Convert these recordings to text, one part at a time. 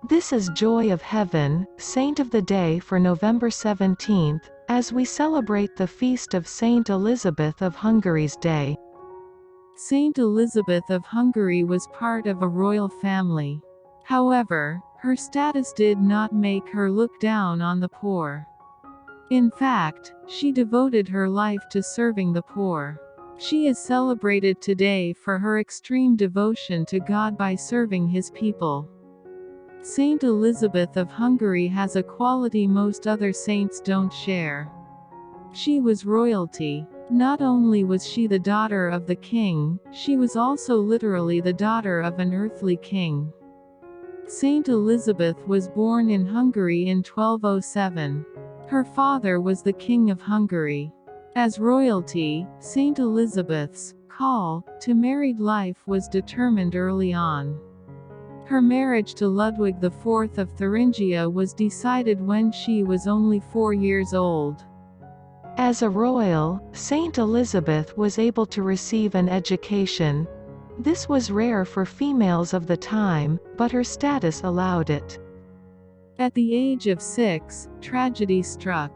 This is Joy of Heaven, Saint of the Day for November 17th, as we celebrate the feast of Saint Elizabeth of Hungary's Day. Saint Elizabeth of Hungary was part of a royal family. However, her status did not make her look down on the poor. In fact, she devoted her life to serving the poor. She is celebrated today for her extreme devotion to God by serving His people. Saint Elizabeth of Hungary has a quality most other saints don't share. She was royalty. Not only was she the daughter of the king, she was also literally the daughter of an earthly king. Saint Elizabeth was born in Hungary in 1207. Her father was the King of Hungary. As royalty, Saint Elizabeth's call to married life was determined early on. Her marriage to Ludwig IV of Thuringia was decided when she was only 4 years old. As a royal, Saint Elizabeth was able to receive an education. This was rare for females of the time, but her status allowed it. At the age of 6, tragedy struck.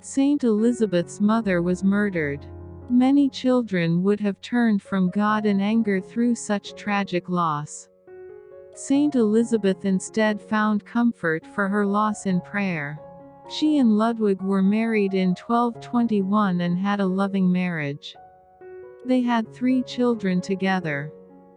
Saint Elizabeth's mother was murdered. Many children would have turned from God in anger through such tragic loss. Saint Elizabeth instead found comfort for her loss in prayer. She and Ludwig were married in 1221 and had a loving marriage. They had 3 children together.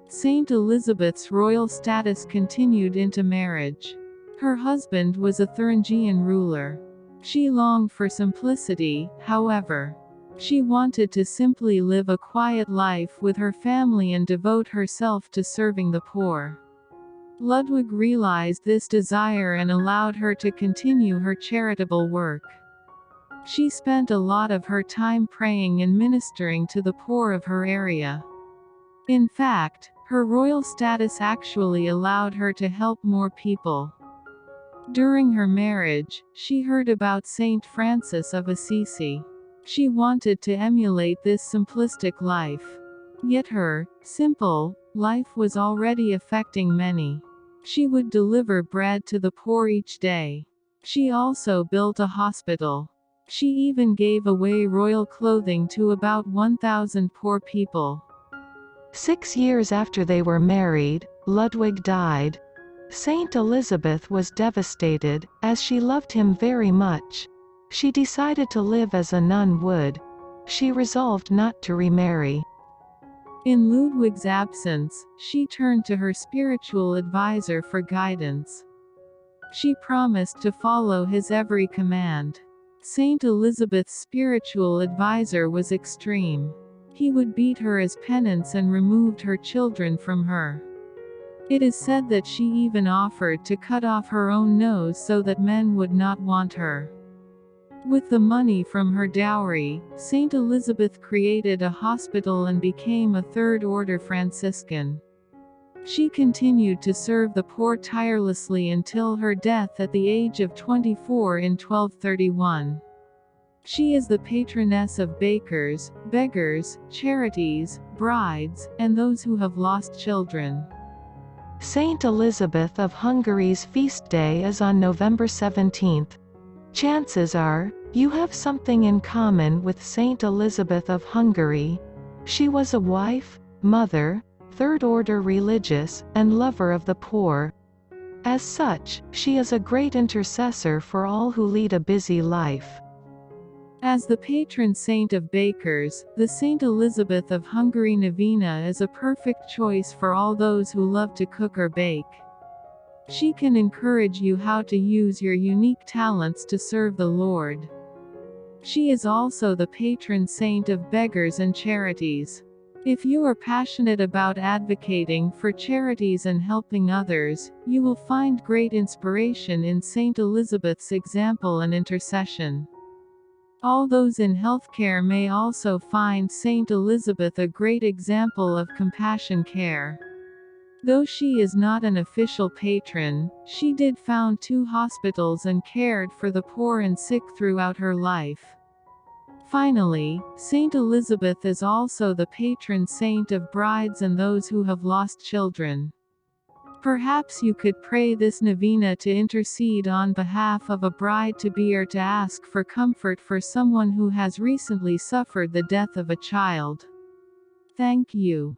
Saint Elizabeth's royal status continued into marriage. Her husband was a Thuringian ruler. She longed for simplicity, however. She wanted to simply live a quiet life with her family and devote herself to serving the poor. Ludwig realized this desire and allowed her to continue her charitable work. She spent a lot of her time praying and ministering to the poor of her area. In fact, her royal status actually allowed her to help more people. During her marriage, she heard about St Francis of Assisi. She wanted to emulate this simplistic life. Yet her simple life was already affecting many. She would deliver bread to the poor each day. She also built a hospital. She even gave away royal clothing to about 1,000 poor people. 6 years after they were married, Ludwig died. Saint Elizabeth was devastated, as she loved him very much. She decided to live as a nun would. She resolved not to remarry. In Ludwig's absence, she turned to her spiritual advisor for guidance. She promised to follow his every command. Saint Elizabeth's spiritual advisor was extreme. He would beat her as penance and removed her children from her. It is said that she even offered to cut off her own nose so that men would not want her. With the money from her dowry, Saint Elizabeth created a hospital and became a third-order Franciscan. She continued to serve the poor tirelessly until her death at the age of 24 in 1231. She is the patroness of bakers, beggars, charities, brides, and those who have lost children. Saint Elizabeth of Hungary's feast day is on November 17th. Chances are, you have something in common with Saint Elizabeth of Hungary. She was a wife, mother, third-order religious, and lover of the poor. As such, she is a great intercessor for all who lead a busy life. As the patron saint of bakers, the Saint Elizabeth of Hungary novena is a perfect choice for all those who love to cook or bake. She can encourage you how to use your unique talents to serve the Lord. She is also the patron saint of beggars and charities. If you are passionate about advocating for charities and helping others, you will find great inspiration in Saint Elizabeth's example and intercession. All those in healthcare may also find Saint Elizabeth a great example of compassion care. Though she is not an official patron, she did found 2 hospitals and cared for the poor and sick throughout her life. Finally, Saint Elizabeth is also the patron saint of brides and those who have lost children. Perhaps you could pray this novena to intercede on behalf of a bride-to-be or to ask for comfort for someone who has recently suffered the death of a child. Thank you.